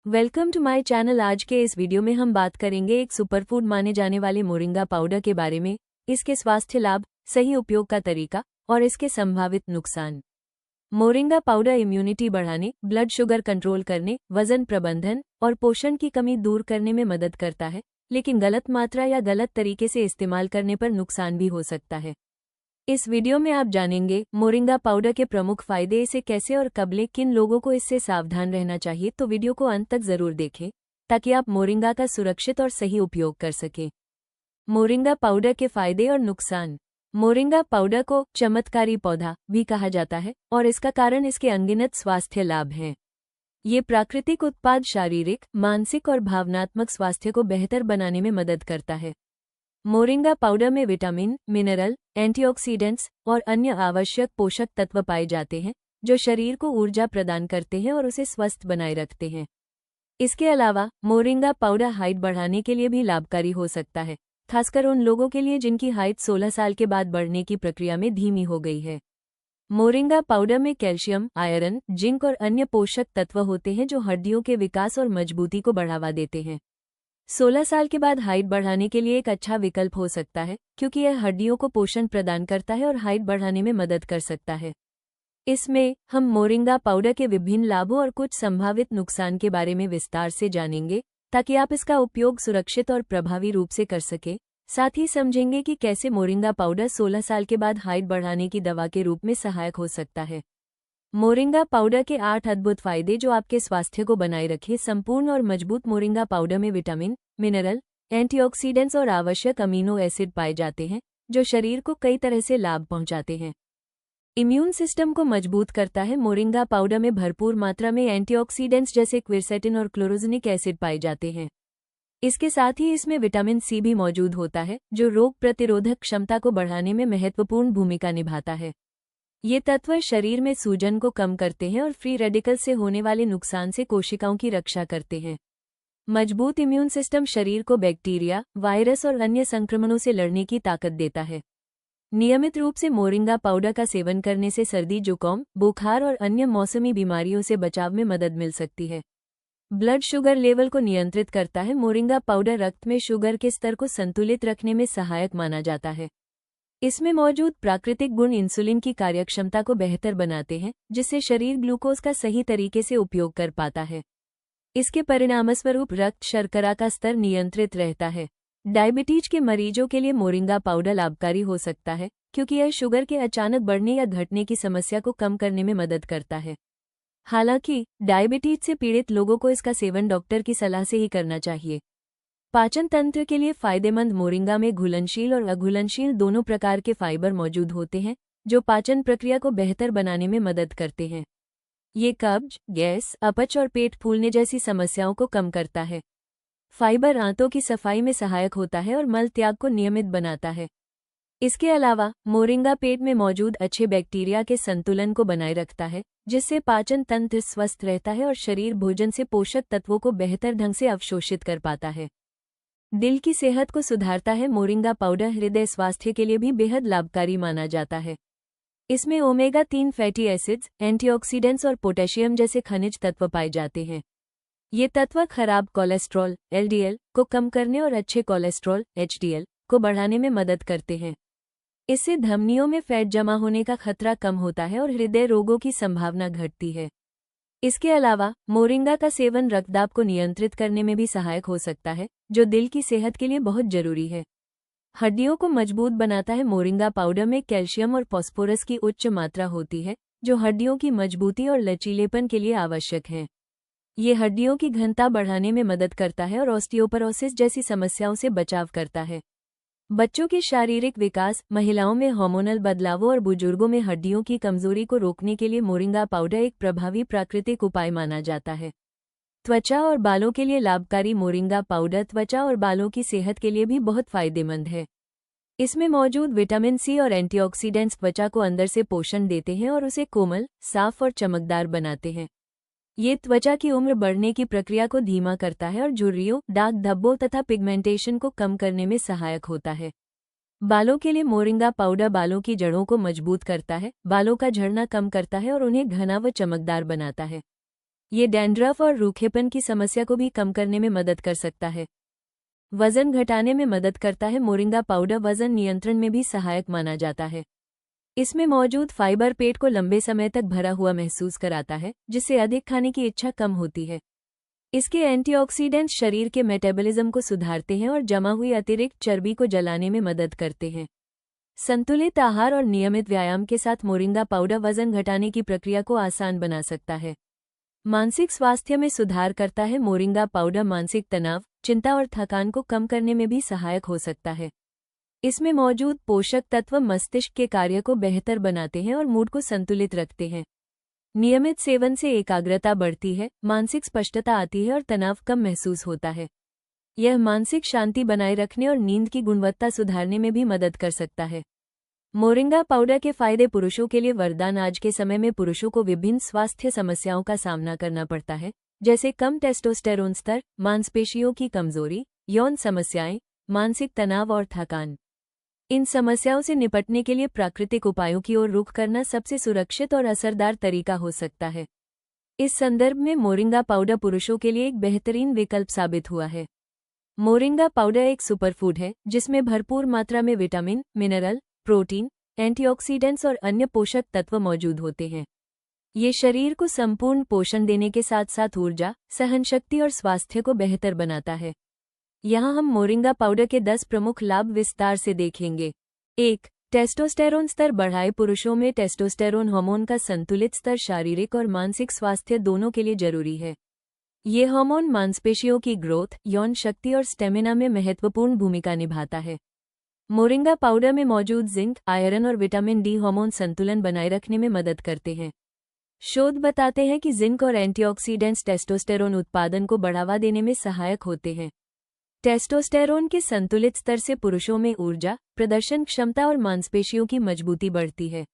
Welcome to my channel. आज के इस वीडियो में हम बात करेंगे एक सुपरफूड माने जाने वाले मोरिंगा पाउडर के बारे में, इसके स्वास्थ्य लाभ, सही उपयोग का तरीका और इसके संभावित नुकसान। मोरिंगा पाउडर इम्यूनिटी बढ़ाने, ब्लड शुगर कंट्रोल करने, वजन प्रबंधन और पोषण की कमी दूर करने में मदद करता है, लेकिन गलत मात्रा या गलत तरीके से इस्तेमाल करने पर नुकसान भी हो सकता है। इस वीडियो में आप जानेंगे मोरिंगा पाउडर के प्रमुख फायदे, इसे कैसे और कब लें, किन लोगों को इससे सावधान रहना चाहिए। तो वीडियो को अंत तक जरूर देखें ताकि आप मोरिंगा का सुरक्षित और सही उपयोग कर सकें। मोरिंगा पाउडर के फायदे और नुकसान। मोरिंगा पाउडर को चमत्कारी पौधा भी कहा जाता है और इसका कारण इसके अनगिनत स्वास्थ्य लाभ हैं। ये प्राकृतिक उत्पाद शारीरिक, मानसिक और भावनात्मक स्वास्थ्य को बेहतर बनाने में मदद करता है। मोरिंगा पाउडर में विटामिन, मिनरल, एंटीऑक्सीडेंट्स और अन्य आवश्यक पोषक तत्व पाए जाते हैं जो शरीर को ऊर्जा प्रदान करते हैं और उसे स्वस्थ बनाए रखते हैं। इसके अलावा मोरिंगा पाउडर हाइट बढ़ाने के लिए भी लाभकारी हो सकता है, खासकर उन लोगों के लिए जिनकी हाइट 16 साल के बाद बढ़ने की प्रक्रिया में धीमी हो गई है। मोरिंगा पाउडर में कैल्शियम, आयरन, जिंक और अन्य पोषक तत्व होते हैं जो हड्डियों के विकास और मजबूती को बढ़ावा देते हैं। 16 साल के बाद हाइट बढ़ाने के लिए एक अच्छा विकल्प हो सकता है, क्योंकि यह हड्डियों को पोषण प्रदान करता है और हाइट बढ़ाने में मदद कर सकता है। इसमें हम मोरिंगा पाउडर के विभिन्न लाभों और कुछ संभावित नुकसान के बारे में विस्तार से जानेंगे, ताकि आप इसका उपयोग सुरक्षित और प्रभावी रूप से कर सकें। साथ ही समझेंगे कि कैसे मोरिंगा पाउडर 16 साल के बाद हाइट बढ़ाने की दवा के रूप में सहायक हो सकता है। मोरिंगा पाउडर के 8 अद्भुत फायदे जो आपके स्वास्थ्य को बनाए रखें। संपूर्ण और मजबूत मोरिंगा पाउडर में विटामिन, मिनरल, एंटीऑक्सीडेंट्स और आवश्यक अमीनो एसिड पाए जाते हैं जो शरीर को कई तरह से लाभ पहुंचाते हैं। इम्यून सिस्टम को मजबूत करता है। मोरिंगा पाउडर में भरपूर मात्रा में एंटीऑक्सीडेंट्स जैसे क्विरसेटिन और क्लोरोजेनिक एसिड पाए जाते हैं। इसके साथ ही इसमें विटामिन सी भी मौजूद होता है जो रोग प्रतिरोधक क्षमता को बढ़ाने में महत्वपूर्ण भूमिका निभाता है। ये तत्व शरीर में सूजन को कम करते हैं और फ्री रेडिकल से होने वाले नुकसान से कोशिकाओं की रक्षा करते हैं। मजबूत इम्यून सिस्टम शरीर को बैक्टीरिया, वायरस और अन्य संक्रमणों से लड़ने की ताकत देता है। नियमित रूप से मोरिंगा पाउडर का सेवन करने से सर्दी, जुकाम, बुखार और अन्य मौसमी बीमारियों से बचाव में मदद मिल सकती है। ब्लड शुगर लेवल को नियंत्रित करता है। मोरिंगा पाउडर रक्त में शुगर के स्तर को संतुलित रखने में सहायक माना जाता है। इसमें मौजूद प्राकृतिक गुण इंसुलिन की कार्यक्षमता को बेहतर बनाते हैं, जिससे शरीर ग्लूकोज का सही तरीके से उपयोग कर पाता है। इसके परिणामस्वरूप रक्त शर्करा का स्तर नियंत्रित रहता है। डायबिटीज के मरीजों के लिए मोरिंगा पाउडर लाभकारी हो सकता है, क्योंकि यह शुगर के अचानक बढ़ने या घटने की समस्या को कम करने में मदद करता है। हालांकि डायबिटीज से पीड़ित लोगों को इसका सेवन डॉक्टर की सलाह से ही करना चाहिए। पाचन तंत्र के लिए फायदेमंद। मोरिंगा में घुलनशील और अघुलनशील दोनों प्रकार के फाइबर मौजूद होते हैं जो पाचन प्रक्रिया को बेहतर बनाने में मदद करते हैं। ये कब्ज, गैस, अपच और पेट फूलने जैसी समस्याओं को कम करता है। फाइबर आंतों की सफाई में सहायक होता है और मल त्याग को नियमित बनाता है। इसके अलावा मोरिंगा पेट में मौजूद अच्छे बैक्टीरिया के संतुलन को बनाए रखता है, जिससे पाचन तंत्र स्वस्थ रहता है और शरीर भोजन से पोषक तत्वों को बेहतर ढंग से अवशोषित कर पाता है। दिल की सेहत को सुधारता है। मोरिंगा पाउडर हृदय स्वास्थ्य के लिए भी बेहद लाभकारी माना जाता है। इसमें ओमेगा 3 फैटी एसिड्स, एंटीऑक्सीडेंट्स और पोटेशियम जैसे खनिज तत्व पाए जाते हैं। ये तत्व खराब कोलेस्ट्रॉल (एलडीएल) को कम करने और अच्छे कोलेस्ट्रॉल (एचडीएल) को बढ़ाने में मदद करते हैं। इससे धमनियों में फैट जमा होने का खतरा कम होता है और हृदय रोगों की संभावना घटती है। इसके अलावा मोरिंगा का सेवन रक्तदाब को नियंत्रित करने में भी सहायक हो सकता है, जो दिल की सेहत के लिए बहुत जरूरी है। हड्डियों को मजबूत बनाता है। मोरिंगा पाउडर में कैल्शियम और फास्फोरस की उच्च मात्रा होती है, जो हड्डियों की मजबूती और लचीलेपन के लिए आवश्यक है। ये हड्डियों की घनता बढ़ाने में मदद करता है और ऑस्टियोपोरोसिस जैसी समस्याओं से बचाव करता है। बच्चों के शारीरिक विकास, महिलाओं में हार्मोनल बदलावों और बुजुर्गों में हड्डियों की कमजोरी को रोकने के लिए मोरिंगा पाउडर एक प्रभावी प्राकृतिक उपाय माना जाता है। त्वचा और बालों के लिए लाभकारी। मोरिंगा पाउडर त्वचा और बालों की सेहत के लिए भी बहुत फायदेमंद है। इसमें मौजूद विटामिन सी और एंटीऑक्सीडेंट्स त्वचा को अंदर से पोषण देते हैं और उसे कोमल, साफ और चमकदार बनाते हैं। ये त्वचा की उम्र बढ़ने की प्रक्रिया को धीमा करता है और झुर्रियों, दाग धब्बों तथा पिगमेंटेशन को कम करने में सहायक होता है। बालों के लिए मोरिंगा पाउडर बालों की जड़ों को मजबूत करता है, बालों का झड़ना कम करता है और उन्हें घना व चमकदार बनाता है। ये डैंड्रफ और रूखेपन की समस्या को भी कम करने में मदद कर सकता है। वजन घटाने में मदद करता है। मोरिंगा पाउडर वजन नियंत्रण में भी सहायक माना जाता है। इसमें मौजूद फाइबर पेट को लंबे समय तक भरा हुआ महसूस कराता है, जिससे अधिक खाने की इच्छा कम होती है। इसके एंटीऑक्सीडेंट्स शरीर के मेटाबॉलिज्म को सुधारते हैं और जमा हुई अतिरिक्त चर्बी को जलाने में मदद करते हैं। संतुलित आहार और नियमित व्यायाम के साथ मोरिंगा पाउडर वजन घटाने की प्रक्रिया को आसान बना सकता है। मानसिक स्वास्थ्य में सुधार करता है। मोरिंगा पाउडर मानसिक तनाव, चिंता और थकान को कम करने में भी सहायक हो सकता है। इसमें मौजूद पोषक तत्व मस्तिष्क के कार्य को बेहतर बनाते हैं और मूड को संतुलित रखते हैं। नियमित सेवन से एकाग्रता बढ़ती है, मानसिक स्पष्टता आती है और तनाव कम महसूस होता है। यह मानसिक शांति बनाए रखने और नींद की गुणवत्ता सुधारने में भी मदद कर सकता है। मोरिंगा पाउडर के फायदे पुरुषों के लिए वरदान। आज के समय में पुरुषों को विभिन्न स्वास्थ्य समस्याओं का सामना करना पड़ता है, जैसे कम टेस्टोस्टेरोन स्तर, मांसपेशियों की कमजोरी, यौन समस्याएं, मानसिक तनाव और थकान। इन समस्याओं से निपटने के लिए प्राकृतिक उपायों की ओर रुख करना सबसे सुरक्षित और असरदार तरीका हो सकता है। इस संदर्भ में मोरिंगा पाउडर पुरुषों के लिए एक बेहतरीन विकल्प साबित हुआ है। मोरिंगा पाउडर एक सुपरफूड है जिसमें भरपूर मात्रा में विटामिन, मिनरल, प्रोटीन, एंटीऑक्सीडेंट्स और अन्य पोषक तत्व मौजूद होते हैं। ये शरीर को संपूर्ण पोषण देने के साथ साथ ऊर्जा, सहनशक्ति और स्वास्थ्य को बेहतर बनाता है। यहाँ हम मोरिंगा पाउडर के 10 प्रमुख लाभ विस्तार से देखेंगे। 1. टेस्टोस्टेरोन स्तर बढ़ाए। पुरुषों में टेस्टोस्टेरोन हार्मोन का संतुलित स्तर शारीरिक और मानसिक स्वास्थ्य दोनों के लिए जरूरी है। ये हार्मोन मांसपेशियों की ग्रोथ, यौन शक्ति और स्टेमिना में महत्वपूर्ण भूमिका निभाता है। मोरिंगा पाउडर में मौजूद जिंक, आयरन और विटामिन डी हार्मोन संतुलन बनाए रखने में मदद करते हैं। शोध बताते हैं कि जिंक और एंटीऑक्सीडेंट्स टेस्टोस्टेरोन उत्पादन को बढ़ावा देने में सहायक होते हैं। टेस्टोस्टेरोन के संतुलित स्तर से पुरुषों में ऊर्जा, प्रदर्शन क्षमता और मांसपेशियों की मजबूती बढ़ती है।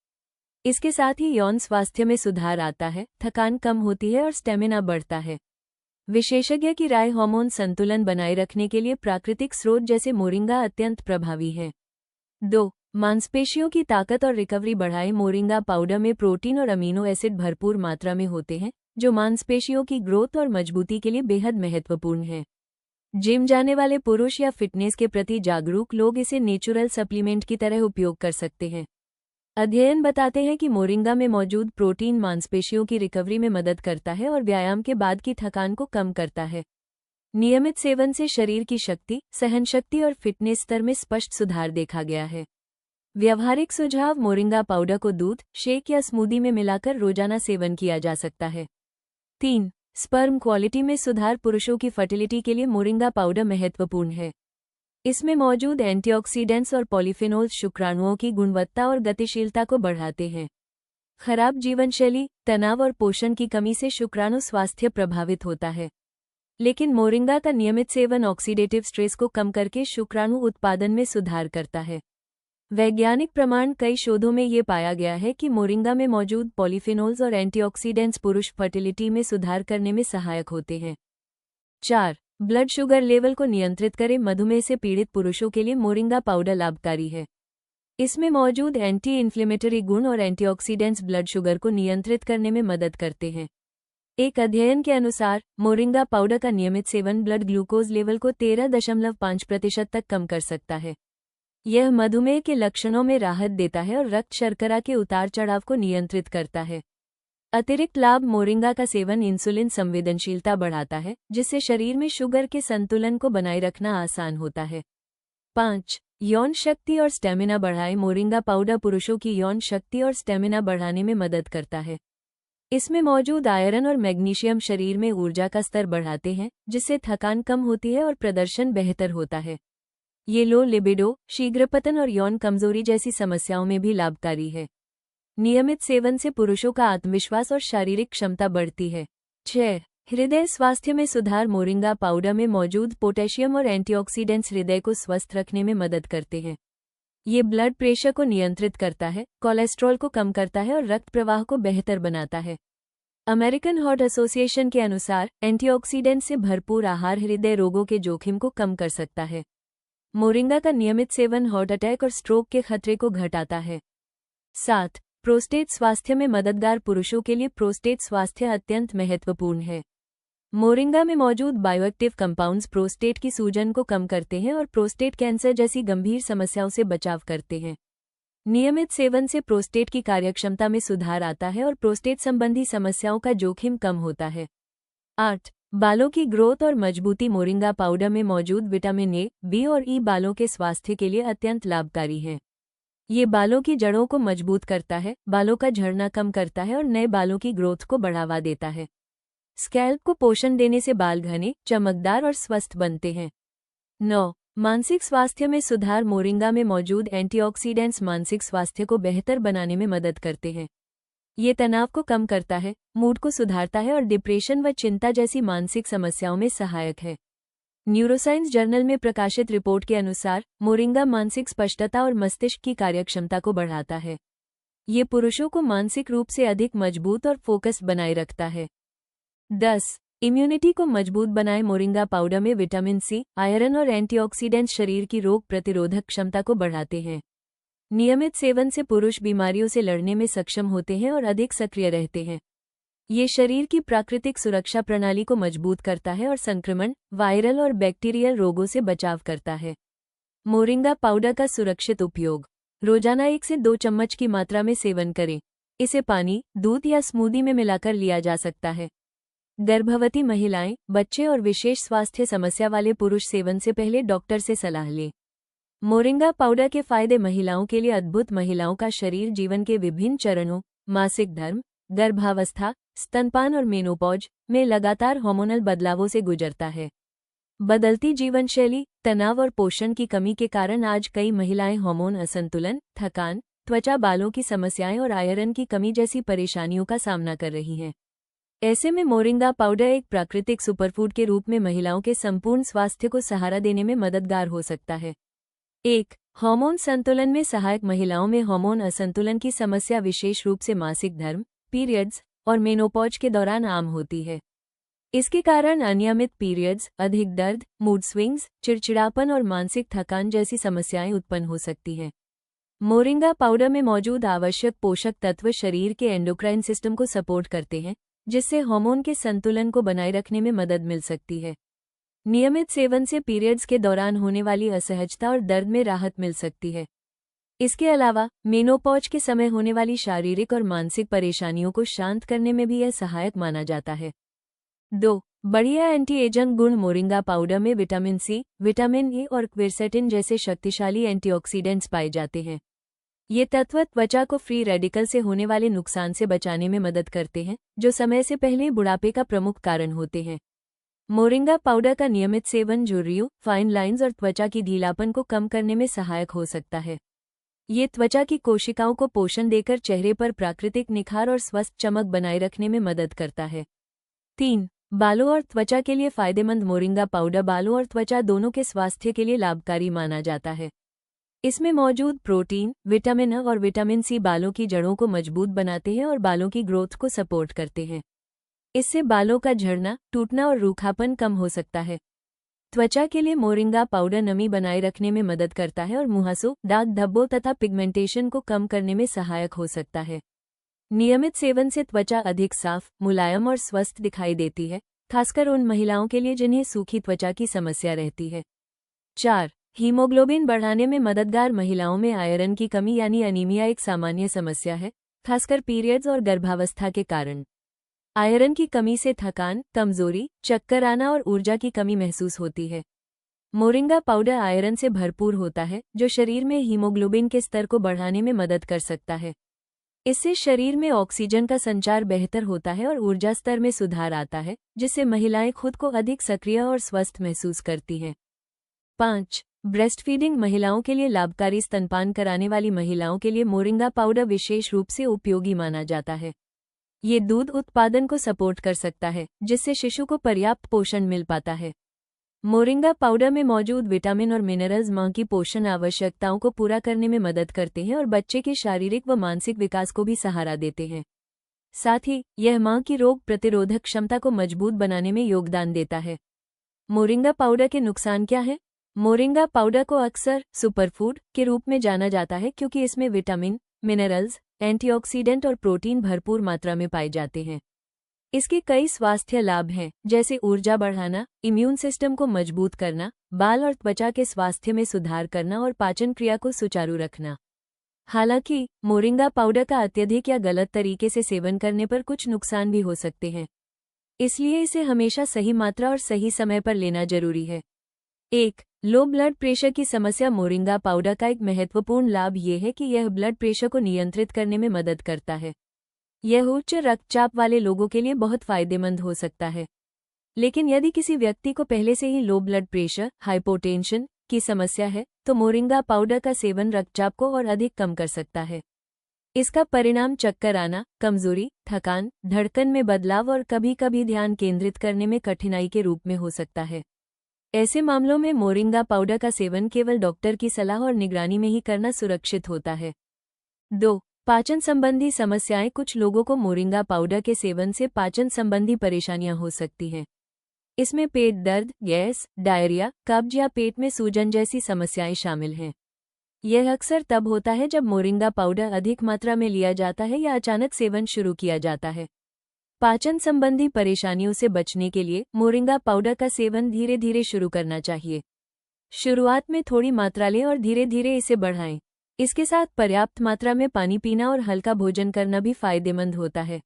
इसके साथ ही यौन स्वास्थ्य में सुधार आता है, थकान कम होती है और स्टेमिना बढ़ता है। विशेषज्ञ की राय, हार्मोन संतुलन बनाए रखने के लिए प्राकृतिक स्रोत जैसे मोरिंगा अत्यंत प्रभावी है। 2. मांसपेशियों की ताकत और रिकवरी बढ़ाए। मोरिंगा पाउडर में प्रोटीन और अमीनो एसिड भरपूर मात्रा में होते हैं, जो मांसपेशियों की ग्रोथ और मजबूती के लिए बेहद महत्वपूर्ण है। जिम जाने वाले पुरुष या फिटनेस के प्रति जागरूक लोग इसे नेचुरल सप्लीमेंट की तरह उपयोग कर सकते हैं। अध्ययन बताते हैं कि मोरिंगा में मौजूद प्रोटीन मांसपेशियों की रिकवरी में मदद करता है और व्यायाम के बाद की थकान को कम करता है। नियमित सेवन से शरीर की शक्ति, सहनशक्ति और फिटनेस स्तर में स्पष्ट सुधार देखा गया है। व्यावहारिक सुझाव, मोरिंगा पाउडर को दूध, शेक या स्मूदी में मिलाकर रोजाना सेवन किया जा सकता है। 3. स्पर्म क्वालिटी में सुधार। पुरुषों की फर्टिलिटी के लिए मोरिंगा पाउडर महत्वपूर्ण है। इसमें मौजूद एंटीऑक्सीडेंट्स और पॉलीफेनोल्स शुक्राणुओं की गुणवत्ता और गतिशीलता को बढ़ाते हैं। खराब जीवनशैली, तनाव और पोषण की कमी से शुक्राणु स्वास्थ्य प्रभावित होता है। लेकिन मोरिंगा का नियमित सेवन ऑक्सीडेटिव स्ट्रेस को कम करके शुक्राणु उत्पादन में सुधार करता है। वैज्ञानिक प्रमाण, कई शोधों में ये पाया गया है कि मोरिंगा में मौजूद पॉलीफेनोल्स और एंटीऑक्सीडेंट्स पुरुष फर्टिलिटी में सुधार करने में सहायक होते हैं। 4. ब्लड शुगर लेवल को नियंत्रित करें। मधुमेह से पीड़ित पुरुषों के लिए मोरिंगा पाउडर लाभकारी है। इसमें मौजूद एंटी इन्फ्लेमेटरी गुण और एंटीऑक्सीडेंट्स ब्लड शुगर को नियंत्रित करने में मदद करते हैं। एक अध्ययन के अनुसार मोरिंगा पाउडर का नियमित सेवन ब्लड ग्लूकोज लेवल को 13.5% तक कम कर सकता है। यह मधुमेह के लक्षणों में राहत देता है और रक्त शर्करा के उतार चढ़ाव को नियंत्रित करता है। अतिरिक्त लाभ, मोरिंगा का सेवन इंसुलिन संवेदनशीलता बढ़ाता है, जिससे शरीर में शुगर के संतुलन को बनाए रखना आसान होता है। 5. यौन शक्ति और स्टेमिना बढ़ाए। मोरिंगा पाउडर पुरुषों की यौन शक्ति और स्टेमिना बढ़ाने में मदद करता है। इसमें मौजूद आयरन और मैग्नीशियम शरीर में ऊर्जा का स्तर बढ़ाते हैं, जिससे थकान कम होती है और प्रदर्शन बेहतर होता है। ये लो लिबिडो, शीघ्रपतन और यौन कमजोरी जैसी समस्याओं में भी लाभकारी है। नियमित सेवन से पुरुषों का आत्मविश्वास और शारीरिक क्षमता बढ़ती है। 6. हृदय स्वास्थ्य में सुधार। मोरिंगा पाउडर में मौजूद पोटेशियम और एंटीऑक्सीडेंट्स हृदय को स्वस्थ रखने में मदद करते हैं। ये ब्लड प्रेशर को नियंत्रित करता है, कोलेस्ट्रॉल को कम करता है और रक्त प्रवाह को बेहतर बनाता है। अमेरिकन हार्ट एसोसिएशन के अनुसार एंटीऑक्सीडेंट से भरपूर आहार हृदय रोगों के जोखिम को कम कर सकता है। मोरिंगा का नियमित सेवन हार्ट अटैक और स्ट्रोक के खतरे को घटाता है। 7. प्रोस्टेट स्वास्थ्य में मददगार। पुरुषों के लिए प्रोस्टेट स्वास्थ्य अत्यंत महत्वपूर्ण है। मोरिंगा में मौजूद बायोएक्टिव कंपाउंड्स प्रोस्टेट की सूजन को कम करते हैं और प्रोस्टेट कैंसर जैसी गंभीर समस्याओं से बचाव करते हैं। नियमित सेवन से प्रोस्टेट की कार्यक्षमता में सुधार आता है और प्रोस्टेट संबंधी समस्याओं का जोखिम कम होता है। 8. बालों की ग्रोथ और मजबूती। मोरिंगा पाउडर में मौजूद विटामिन ए, बी और ई बालों के स्वास्थ्य के लिए अत्यंत लाभकारी हैं। ये बालों की जड़ों को मजबूत करता है, बालों का झड़ना कम करता है और नए बालों की ग्रोथ को बढ़ावा देता है। स्कैल्प को पोषण देने से बाल घने, चमकदार और स्वस्थ बनते हैं। 9. मानसिक स्वास्थ्य में सुधार। मोरिंगा में मौजूद एंटीऑक्सीडेंट्स मानसिक स्वास्थ्य को बेहतर बनाने में मदद करते हैं। ये तनाव को कम करता है, मूड को सुधारता है और डिप्रेशन व चिंता जैसी मानसिक समस्याओं में सहायक है। न्यूरोसाइंस जर्नल में प्रकाशित रिपोर्ट के अनुसार मोरिंगा मानसिक स्पष्टता और मस्तिष्क की कार्यक्षमता को बढ़ाता है। ये पुरुषों को मानसिक रूप से अधिक मजबूत और फोकस बनाए रखता है। 10. इम्यूनिटी को मजबूत बनाए। मोरिंगा पाउडर में विटामिन सी, आयरन और एंटीऑक्सीडेंट्स शरीर की रोग प्रतिरोधक क्षमता को बढ़ाते हैं। नियमित सेवन से पुरुष बीमारियों से लड़ने में सक्षम होते हैं और अधिक सक्रिय रहते हैं। ये शरीर की प्राकृतिक सुरक्षा प्रणाली को मजबूत करता है और संक्रमण, वायरल और बैक्टीरियल रोगों से बचाव करता है। मोरिंगा पाउडर का सुरक्षित उपयोग। रोजाना 1 से 2 चम्मच की मात्रा में सेवन करें। इसे पानी, दूध या स्मूदी में मिलाकर लिया जा सकता है। गर्भवती महिलाएं, बच्चे और विशेष स्वास्थ्य समस्या वाले पुरुष सेवन से पहले डॉक्टर से सलाह लें। मोरिंगा पाउडर के फायदे। महिलाओं के लिए अद्भुत। महिलाओं का शरीर जीवन के विभिन्न चरणों, मासिक धर्म, गर्भावस्था, स्तनपान और मेनोपॉज में लगातार हार्मोनल बदलावों से गुजरता है। बदलती जीवनशैली, तनाव और पोषण की कमी के कारण आज कई महिलाएं हार्मोन असंतुलन, थकान, त्वचा बालों की समस्याएं और आयरन की कमी जैसी परेशानियों का सामना कर रही हैं। ऐसे में मोरिंगा पाउडर एक प्राकृतिक सुपरफूड के रूप में महिलाओं के संपूर्ण स्वास्थ्य को सहारा देने में मददगार हो सकता है। 1. हार्मोन संतुलन में सहायक। महिलाओं में हार्मोन असंतुलन की समस्या विशेष रूप से मासिक धर्म, पीरियड्स और मेनोपॉज के दौरान आम होती है। इसके कारण अनियमित पीरियड्स, अधिक दर्द, मूड स्विंग्स, चिड़चिड़ापन और मानसिक थकान जैसी समस्याएं उत्पन्न हो सकती हैं। मोरिंगा पाउडर में मौजूद आवश्यक पोषक तत्व शरीर के एंडोक्राइन सिस्टम को सपोर्ट करते हैं, जिससे हार्मोन के संतुलन को बनाए रखने में मदद मिल सकती है। नियमित सेवन से पीरियड्स के दौरान होने वाली असहजता और दर्द में राहत मिल सकती है। इसके अलावा मेनोपॉज के समय होने वाली शारीरिक और मानसिक परेशानियों को शांत करने में भी यह सहायक माना जाता है। 2. बढ़िया एंटी एजिंग गुण। मोरिंगा पाउडर में विटामिन सी, विटामिन ए और क्विरसेटिन जैसे शक्तिशाली एंटीऑक्सीडेंट्स पाए जाते हैं। ये तत्व त्वचा को फ्री रेडिकल से होने वाले नुकसान से बचाने में मदद करते हैं, जो समय से पहले बुढ़ापे का प्रमुख कारण होते हैं। मोरिंगा पाउडर का नियमित सेवन झुर्रियों, फाइन लाइंस और त्वचा की ढीलापन को कम करने में सहायक हो सकता है। ये त्वचा की कोशिकाओं को पोषण देकर चेहरे पर प्राकृतिक निखार और स्वस्थ चमक बनाए रखने में मदद करता है। 3. बालों और त्वचा के लिए फायदेमंद। मोरिंगा पाउडर बालों और त्वचा दोनों के स्वास्थ्य के लिए लाभकारी माना जाता है। इसमें मौजूद प्रोटीन, विटामिन ए और विटामिन सी बालों की जड़ों को मजबूत बनाते हैं और बालों की ग्रोथ को सपोर्ट करते हैं। इससे बालों का झड़ना, टूटना और रूखापन कम हो सकता है। त्वचा के लिए मोरिंगा पाउडर नमी बनाए रखने में मदद करता है और मुहासों, दाग धब्बों तथा पिगमेंटेशन को कम करने में सहायक हो सकता है। नियमित सेवन से त्वचा अधिक साफ, मुलायम और स्वस्थ दिखाई देती है, खासकर उन महिलाओं के लिए जिन्हें सूखी त्वचा की समस्या रहती है। 4. हीमोग्लोबिन बढ़ाने में मददगार। महिलाओं में आयरन की कमी यानी अनीमिया एक सामान्य समस्या है, खासकर पीरियड्स और गर्भावस्था के कारण। आयरन की कमी से थकान, कमजोरी, चक्कर आना और ऊर्जा की कमी महसूस होती है। मोरिंगा पाउडर आयरन से भरपूर होता है, जो शरीर में हीमोग्लोबिन के स्तर को बढ़ाने में मदद कर सकता है। इससे शरीर में ऑक्सीजन का संचार बेहतर होता है और ऊर्जा स्तर में सुधार आता है, जिससे महिलाएं खुद को अधिक सक्रिय और स्वस्थ महसूस करती हैं। 5. Breast feeding. महिलाओं के लिए लाभकारी। स्तनपान कराने वाली महिलाओं के लिए मोरिंगा पाउडर विशेष रूप से उपयोगी माना जाता है। ये दूध उत्पादन को सपोर्ट कर सकता है, जिससे शिशु को पर्याप्त पोषण मिल पाता है। मोरिंगा पाउडर में मौजूद विटामिन और मिनरल्स मां की पोषण आवश्यकताओं को पूरा करने में मदद करते हैं और बच्चे के शारीरिक व मानसिक विकास को भी सहारा देते हैं। साथ ही यह मां की रोग प्रतिरोधक क्षमता को मजबूत बनाने में योगदान देता है। मोरिंगा पाउडर के नुकसान क्या है? मोरिंगा पाउडर को अक्सर सुपरफूड के रूप में जाना जाता है क्योंकि इसमें विटामिन, मिनरल्स, एंटीऑक्सीडेंट और प्रोटीन भरपूर मात्रा में पाए जाते हैं। इसके कई स्वास्थ्य लाभ हैं, जैसे ऊर्जा बढ़ाना, इम्यून सिस्टम को मजबूत करना, बाल और त्वचा के स्वास्थ्य में सुधार करना और पाचन क्रिया को सुचारू रखना। हालांकि मोरिंगा पाउडर का अत्यधिक या गलत तरीके से सेवन करने पर कुछ नुकसान भी हो सकते हैं, इसलिए इसे हमेशा सही मात्रा और सही समय पर लेना जरूरी है। 1. लो ब्लड प्रेशर की समस्या। मोरिंगा पाउडर का एक महत्वपूर्ण लाभ यह है कि यह ब्लड प्रेशर को नियंत्रित करने में मदद करता है। यह उच्च रक्तचाप वाले लोगों के लिए बहुत फायदेमंद हो सकता है। लेकिन यदि किसी व्यक्ति को पहले से ही लो ब्लड प्रेशर, हाइपोटेंशन की समस्या है, तो मोरिंगा पाउडर का सेवन रक्तचाप को और अधिक कम कर सकता है। इसका परिणाम चक्कर आना, कमजोरी, थकान, धड़कन में बदलाव और कभी-कभी ध्यान केंद्रित करने में कठिनाई के रूप में हो सकता है। ऐसे मामलों में मोरिंगा पाउडर का सेवन केवल डॉक्टर की सलाह और निगरानी में ही करना सुरक्षित होता है। 2. पाचन संबंधी समस्याएं। कुछ लोगों को मोरिंगा पाउडर के सेवन से पाचन संबंधी परेशानियां हो सकती हैं। इसमें पेट दर्द, गैस, डायरिया, कब्ज या पेट में सूजन जैसी समस्याएं शामिल हैं। यह अक्सर तब होता है जब मोरिंगा पाउडर अधिक मात्रा में लिया जाता है या अचानक सेवन शुरू किया जाता है। पाचन संबंधी परेशानियों से बचने के लिए मोरिंगा पाउडर का सेवन धीरे धीरे शुरू करना चाहिए। शुरुआत में थोड़ी मात्रा लें और धीरे धीरे इसे बढ़ाएं। इसके साथ पर्याप्त मात्रा में पानी पीना और हल्का भोजन करना भी फायदेमंद होता है।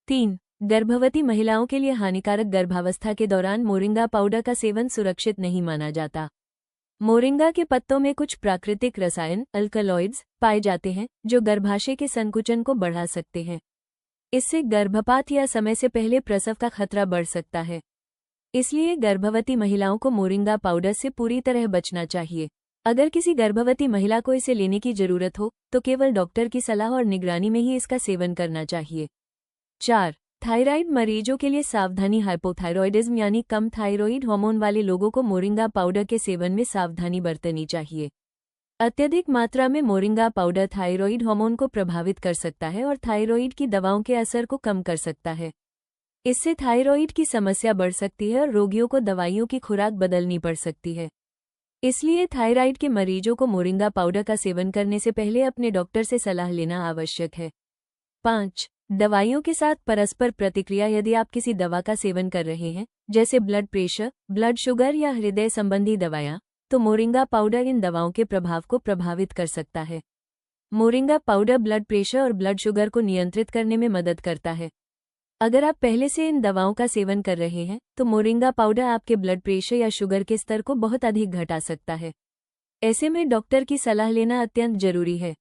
3. गर्भवती महिलाओं के लिए हानिकारक। गर्भावस्था के दौरान मोरिंगा पाउडर का सेवन सुरक्षित नहीं माना जाता। मोरिंगा के पत्तों में कुछ प्राकृतिक रसायन, अल्कलॉइड्स, पाए जाते हैं जो गर्भाशय के संकुचन को बढ़ा सकते हैं। इससे गर्भपात या समय से पहले प्रसव का खतरा बढ़ सकता है। इसलिए गर्भवती महिलाओं को मोरिंगा पाउडर से पूरी तरह बचना चाहिए। अगर किसी गर्भवती महिला को इसे लेने की जरूरत हो तो केवल डॉक्टर की सलाह और निगरानी में ही इसका सेवन करना चाहिए। 4. थायराइड मरीजों के लिए सावधानी। हाइपोथायरॉयडिज्म यानी कम थायरॉइड हार्मोन वाले लोगों को मोरिंगा पाउडर के सेवन में सावधानी बरतनी चाहिए। अत्यधिक मात्रा में मोरिंगा पाउडर थायरॉइड हार्मोन को प्रभावित कर सकता है और थायरॉइड की दवाओं के असर को कम कर सकता है। इससे थायरॉइड की समस्या बढ़ सकती है और रोगियों को दवाइयों की खुराक बदलनी पड़ सकती है। इसलिए थायराइड के मरीजों को मोरिंगा पाउडर का सेवन करने से पहले अपने डॉक्टर से सलाह लेना आवश्यक है। 5. दवाइयों के साथ परस्पर प्रतिक्रिया। यदि आप किसी दवा का सेवन कर रहे हैं, जैसे ब्लड प्रेशर, ब्लड शुगर या हृदय संबंधी दवाएं, तो मोरिंगा पाउडर इन दवाओं के प्रभाव को प्रभावित कर सकता है। मोरिंगा पाउडर ब्लड प्रेशर और ब्लड शुगर को नियंत्रित करने में मदद करता है। अगर आप पहले से इन दवाओं का सेवन कर रहे हैं, तो मोरिंगा पाउडर आपके ब्लड प्रेशर या शुगर के स्तर को बहुत अधिक घटा सकता है। ऐसे में डॉक्टर की सलाह लेना अत्यंत जरूरी है।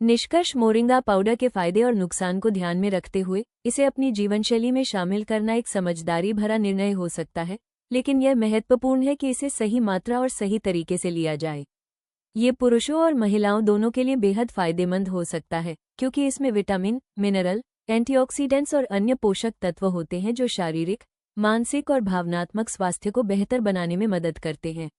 निष्कर्ष। मोरिंगा पाउडर के फायदे और नुकसान को ध्यान में रखते हुए इसे अपनी जीवनशैली में शामिल करना एक समझदारी भरा निर्णय हो सकता है, लेकिन यह महत्वपूर्ण है कि इसे सही मात्रा और सही तरीके से लिया जाए। ये पुरुषों और महिलाओं दोनों के लिए बेहद फायदेमंद हो सकता है, क्योंकि इसमें विटामिन, मिनरल, एंटीऑक्सीडेंट्स और अन्य पोषक तत्व होते हैं जो शारीरिक, मानसिक और भावनात्मक स्वास्थ्य को बेहतर बनाने में मदद करते हैं।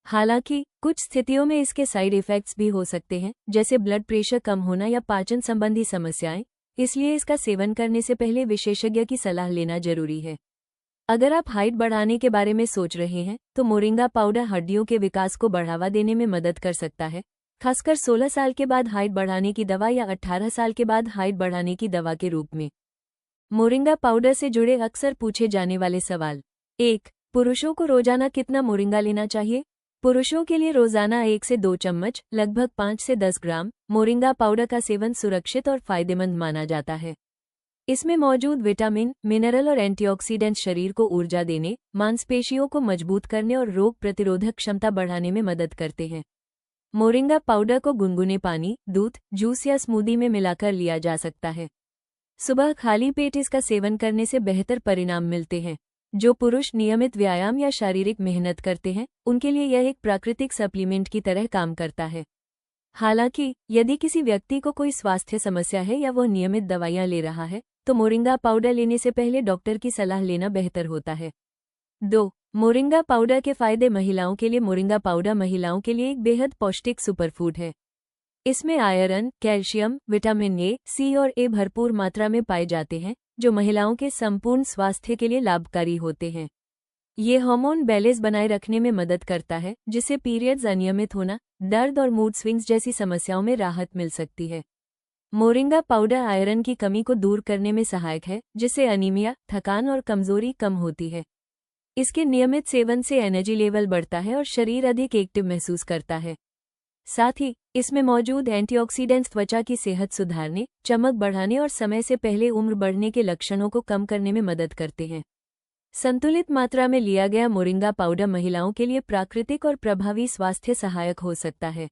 हालांकि कुछ स्थितियों में इसके साइड इफेक्ट्स भी हो सकते हैं, जैसे ब्लड प्रेशर कम होना या पाचन संबंधी समस्याएं, इसलिए इसका सेवन करने से पहले विशेषज्ञ की सलाह लेना जरूरी है। अगर आप हाइट बढ़ाने के बारे में सोच रहे हैं, तो मोरिंगा पाउडर हड्डियों के विकास को बढ़ावा देने में मदद कर सकता है, खासकर 16 साल के बाद हाइट बढ़ाने की दवा या 18 साल के बाद हाइट बढ़ाने की दवा के रूप में। मोरिंगा पाउडर से जुड़े अक्सर पूछे जाने वाले सवाल। 1. पुरुषों को रोजाना कितना मोरिंगा लेना चाहिए? पुरुषों के लिए रोजाना 1 से 2 चम्मच, लगभग 5 से 10 ग्राम मोरिंगा पाउडर का सेवन सुरक्षित और फायदेमंद माना जाता है। इसमें मौजूद विटामिन, मिनरल और एंटीऑक्सीडेंट शरीर को ऊर्जा देने, मांसपेशियों को मजबूत करने और रोग प्रतिरोधक क्षमता बढ़ाने में मदद करते हैं। मोरिंगा पाउडर को गुनगुने पानी, दूध, जूस या स्मूदी में मिलाकर लिया जा सकता है। सुबह खाली पेट इसका सेवन करने से बेहतर परिणाम मिलते हैं। जो पुरुष नियमित व्यायाम या शारीरिक मेहनत करते हैं, उनके लिए यह एक प्राकृतिक सप्लीमेंट की तरह काम करता है। हालांकि यदि किसी व्यक्ति को कोई स्वास्थ्य समस्या है या वह नियमित दवाइयां ले रहा है, तो मोरिंगा पाउडर लेने से पहले डॉक्टर की सलाह लेना बेहतर होता है। 2. मोरिंगा पाउडर के फायदे। महिलाओं के लिए मोरिंगा पाउडर महिलाओं के लिए एक बेहद पौष्टिक सुपरफूड है। इसमें आयरन, कैल्शियम, विटामिन ए, सी और ए भरपूर मात्रा में पाए जाते हैं, जो महिलाओं के संपूर्ण स्वास्थ्य के लिए लाभकारी होते हैं। ये हार्मोन बैलेंस बनाए रखने में मदद करता है, जिससे पीरियड्स अनियमित होना, दर्द और मूड स्विंग्स जैसी समस्याओं में राहत मिल सकती है। मोरिंगा पाउडर आयरन की कमी को दूर करने में सहायक है, जिससे अनीमिया, थकान और कमजोरी कम होती है। इसके नियमित सेवन से एनर्जी लेवल बढ़ता है और शरीर अधिक एक्टिव महसूस करता है। साथ ही इसमें मौजूद एंटीऑक्सीडेंट्स त्वचा की सेहत सुधारने, चमक बढ़ाने और समय से पहले उम्र बढ़ने के लक्षणों को कम करने में मदद करते हैं। संतुलित मात्रा में लिया गया मोरिंगा पाउडर महिलाओं के लिए प्राकृतिक और प्रभावी स्वास्थ्य सहायक हो सकता है।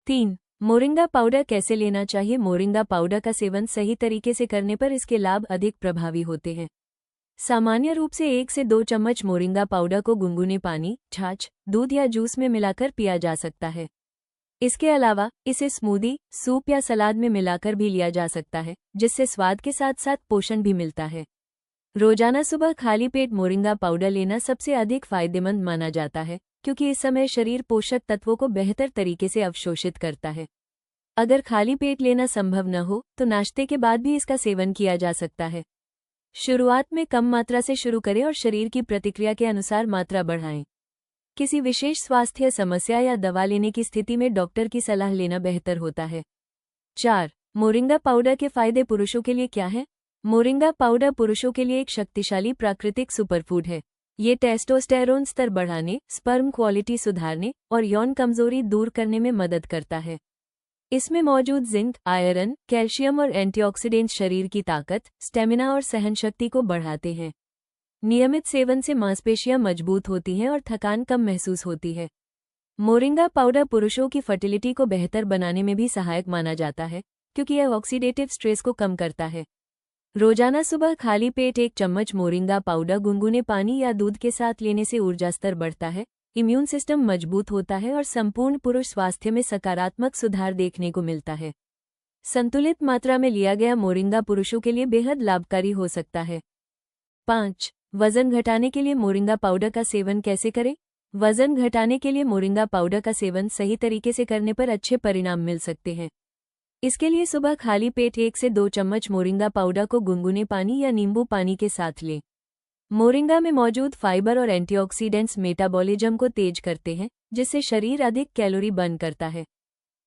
3. मोरिंगा पाउडर कैसे लेना चाहिए? मोरिंगा पाउडर का सेवन सही तरीके से करने पर इसके लाभ अधिक प्रभावी होते हैं। सामान्य रूप से 1 से 2 चम्मच मोरिंगा पाउडर को गुनगुने पानी, छाछ, दूध या जूस में मिलाकर पिया जा सकता है। इसके अलावा इसे स्मूदी, सूप या सलाद में मिलाकर भी लिया जा सकता है, जिससे स्वाद के साथ साथ पोषण भी मिलता है। रोजाना सुबह खाली पेट मोरिंगा पाउडर लेना सबसे अधिक फायदेमंद माना जाता है, क्योंकि इस समय शरीर पोषक तत्वों को बेहतर तरीके से अवशोषित करता है। अगर खाली पेट लेना संभव न हो तो नाश्ते के बाद भी इसका सेवन किया जा सकता है। शुरुआत में कम मात्रा से शुरू करें और शरीर की प्रतिक्रिया के अनुसार मात्रा बढ़ाएं। किसी विशेष स्वास्थ्य समस्या या दवा लेने की स्थिति में डॉक्टर की सलाह लेना बेहतर होता है। 4. मोरिंगा पाउडर के फायदे पुरुषों के लिए क्या है? मोरिंगा पाउडर पुरुषों के लिए एक शक्तिशाली प्राकृतिक सुपरफूड है। ये टेस्टोस्टेरोन स्तर बढ़ाने, स्पर्म क्वालिटी सुधारने और यौन कमजोरी दूर करने में मदद करता है। इसमें मौजूद जिंक, आयरन, कैल्शियम और एंटीऑक्सीडेंट्स शरीर की ताकत, स्टेमिना और सहनशक्ति को बढ़ाते हैं। नियमित सेवन से मांसपेशियां मजबूत होती हैं और थकान कम महसूस होती है। मोरिंगा पाउडर पुरुषों की फर्टिलिटी को बेहतर बनाने में भी सहायक माना जाता है, क्योंकि यह ऑक्सीडेटिव स्ट्रेस को कम करता है। रोजाना सुबह खाली पेट 1 चम्मच मोरिंगा पाउडर गुनगुने पानी या दूध के साथ लेने से ऊर्जा स्तर बढ़ता है, इम्यून सिस्टम मजबूत होता है और संपूर्ण पुरुष स्वास्थ्य में सकारात्मक सुधार देखने को मिलता है। संतुलित मात्रा में लिया गया मोरिंगा पुरुषों के लिए बेहद लाभकारी हो सकता है। 5. वजन घटाने के लिए मोरिंगा पाउडर का सेवन कैसे करें? वजन घटाने के लिए मोरिंगा पाउडर का सेवन सही तरीके से करने पर अच्छे परिणाम मिल सकते हैं। इसके लिए सुबह खाली पेट 1 से 2 चम्मच मोरिंगा पाउडर को गुनगुने पानी या नींबू पानी के साथ लें। मोरिंगा में मौजूद फाइबर और एंटीऑक्सीडेंट्स मेटाबॉलिज्म को तेज करते हैं, जिससे शरीर अधिक कैलोरी बर्न करता है।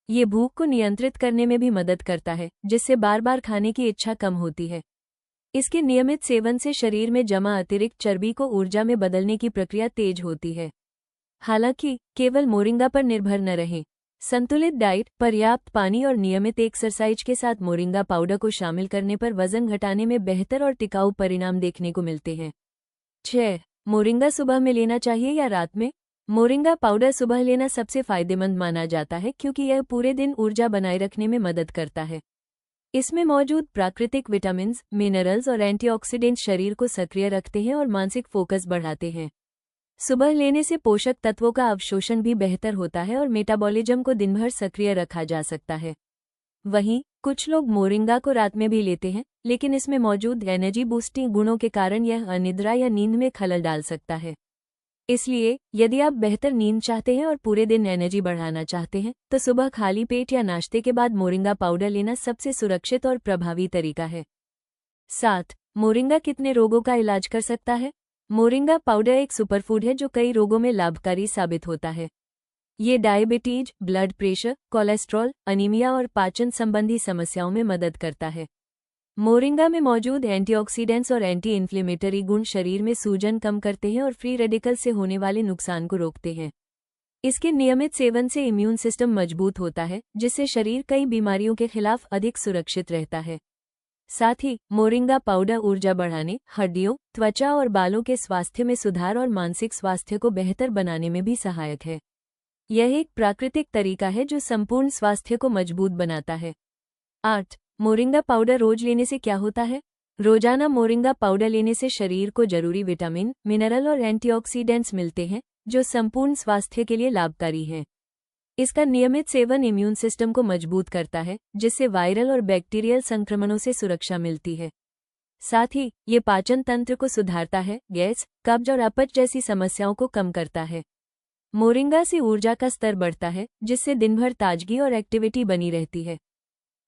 ये भूख को नियंत्रित करने में भी मदद करता है, जिससे बार बार खाने की इच्छा कम होती है। इसके नियमित सेवन से शरीर में जमा अतिरिक्त चर्बी को ऊर्जा में बदलने की प्रक्रिया तेज होती है। हालांकि केवल मोरिंगा पर निर्भर न रहें। संतुलित डाइट, पर्याप्त पानी और नियमित एक्सरसाइज के साथ मोरिंगा पाउडर को शामिल करने पर वजन घटाने में बेहतर और टिकाऊ परिणाम देखने को मिलते हैं। 6. मोरिंगा सुबह में लेना चाहिए या रात में? मोरिंगा पाउडर सुबह लेना सबसे फायदेमंद माना जाता है, क्योंकि यह पूरे दिन ऊर्जा बनाए रखने में मदद करता है। इसमें मौजूद प्राकृतिक विटामिन, मिनरल्स और एंटीऑक्सीडेंट्स शरीर को सक्रिय रखते हैं और मानसिक फोकस बढ़ाते हैं। सुबह लेने से पोषक तत्वों का अवशोषण भी बेहतर होता है और मेटाबॉलिज्म को दिन भर सक्रिय रखा जा सकता है। वहीं कुछ लोग मोरिंगा को रात में भी लेते हैं, लेकिन इसमें मौजूद एनर्जी बूस्टिंग गुणों के कारण यह अनिद्रा या नींद में खलल डाल सकता है। इसलिए यदि आप बेहतर नींद चाहते हैं और पूरे दिन एनर्जी बढ़ाना चाहते हैं, तो सुबह खाली पेट या नाश्ते के बाद मोरिंगा पाउडर लेना सबसे सुरक्षित और प्रभावी तरीका है। 7. मोरिंगा कितने रोगों का इलाज कर सकता है? मोरिंगा पाउडर एक सुपरफूड है जो कई रोगों में लाभकारी साबित होता है। ये diabetes, blood pressure, cholesterol, anaemia और पाचन संबंधी समस्याओं में मदद करता है। मोरिंगा में मौजूद एंटीऑक्सीडेंट्स और एंटी इन्फ्लेमेटरी गुण शरीर में सूजन कम करते हैं और फ्री रेडिकल से होने वाले नुकसान को रोकते हैं। इसके नियमित सेवन से इम्यून सिस्टम मजबूत होता है, जिससे शरीर कई बीमारियों के खिलाफ अधिक सुरक्षित रहता है। साथ ही मोरिंगा पाउडर ऊर्जा बढ़ाने, हड्डियों, त्वचा और बालों के स्वास्थ्य में सुधार और मानसिक स्वास्थ्य को बेहतर बनाने में भी सहायक है। यह एक प्राकृतिक तरीका है जो संपूर्ण स्वास्थ्य को मजबूत बनाता है। 8. मोरिंगा पाउडर रोज लेने से क्या होता है? रोजाना मोरिंगा पाउडर लेने से शरीर को जरूरी विटामिन, मिनरल और एंटीऑक्सीडेंट्स मिलते हैं, जो संपूर्ण स्वास्थ्य के लिए लाभकारी हैं। इसका नियमित सेवन इम्यून सिस्टम को मजबूत करता है, जिससे वायरल और बैक्टीरियल संक्रमणों से सुरक्षा मिलती है। साथ ही ये पाचन तंत्र को सुधारता है, गैस, कब्ज और अपच जैसी समस्याओं को कम करता है। मोरिंगा से ऊर्जा का स्तर बढ़ता है, जिससे दिन भर ताजगी और एक्टिविटी बनी रहती है।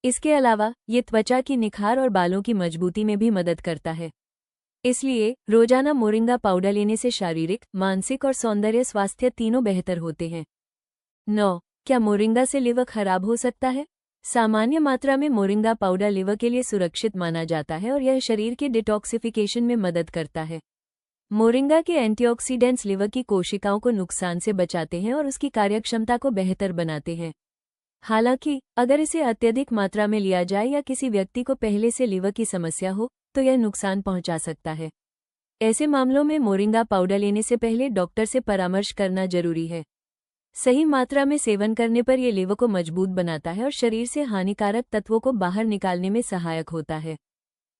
इसके अलावा ये त्वचा की निखार और बालों की मजबूती में भी मदद करता है। इसलिए रोजाना मोरिंगा पाउडर लेने से शारीरिक, मानसिक और सौंदर्य स्वास्थ्य तीनों बेहतर होते हैं। 9. क्या मोरिंगा से लिवर खराब हो सकता है? सामान्य मात्रा में मोरिंगा पाउडर लिवर के लिए सुरक्षित माना जाता है और यह शरीर के डिटॉक्सिफिकेशन में मदद करता है। मोरिंगा के एंटीऑक्सीडेंट्स लिवर की कोशिकाओं को नुकसान से बचाते हैं और उसकी कार्यक्षमता को बेहतर बनाते हैं। हालांकि अगर इसे अत्यधिक मात्रा में लिया जाए या किसी व्यक्ति को पहले से लिवर की समस्या हो तो यह नुकसान पहुंचा सकता है। ऐसे मामलों में मोरिंगा पाउडर लेने से पहले डॉक्टर से परामर्श करना जरूरी है। सही मात्रा में सेवन करने पर यह लिवर को मजबूत बनाता है और शरीर से हानिकारक तत्वों को बाहर निकालने में सहायक होता है।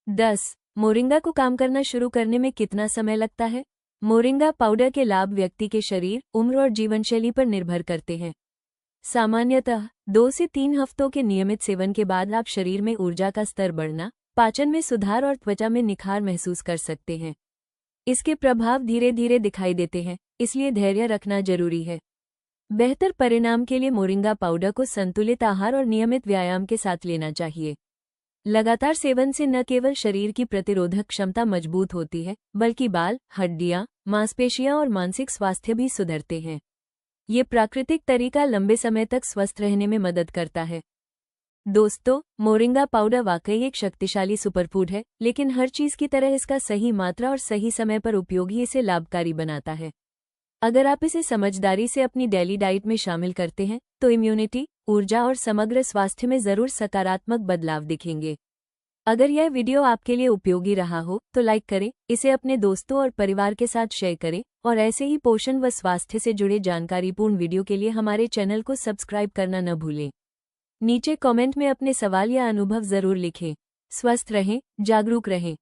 10. मोरिंगा को काम करना शुरू करने में कितना समय लगता है? मोरिंगा पाउडर के लाभ व्यक्ति के शरीर, उम्र और जीवनशैली पर निर्भर करते हैं। सामान्यतः 2 से 3 हफ्तों के नियमित सेवन के बाद आप शरीर में ऊर्जा का स्तर बढ़ना, पाचन में सुधार और त्वचा में निखार महसूस कर सकते हैं। इसके प्रभाव धीरे धीरे दिखाई देते हैं, इसलिए धैर्य रखना जरूरी है। बेहतर परिणाम के लिए मोरिंगा पाउडर को संतुलित आहार और नियमित व्यायाम के साथ लेना चाहिए। लगातार सेवन से न केवल शरीर की प्रतिरोधक क्षमता मजबूत होती है, बल्कि बाल, हड्डियां, मांसपेशियां और मानसिक स्वास्थ्य भी सुधरते हैं। ये प्राकृतिक तरीका लंबे समय तक स्वस्थ रहने में मदद करता है। दोस्तों, मोरिंगा पाउडर वाकई एक शक्तिशाली सुपरफूड है, लेकिन हर चीज की तरह इसका सही मात्रा और सही समय पर उपयोग ही इसे लाभकारी बनाता है। अगर आप इसे समझदारी से अपनी डेली डाइट में शामिल करते हैं तो इम्यूनिटी, ऊर्जा और समग्र स्वास्थ्य में जरूर सकारात्मक बदलाव दिखेंगे। अगर यह वीडियो आपके लिए उपयोगी रहा हो तो लाइक करें, इसे अपने दोस्तों और परिवार के साथ शेयर करें और ऐसे ही पोषण व स्वास्थ्य से जुड़े जानकारीपूर्ण वीडियो के लिए हमारे चैनल को सब्सक्राइब करना न भूलें। नीचे कमेंट में अपने सवाल या अनुभव जरूर लिखें। स्वस्थ रहें, जागरूक रहें।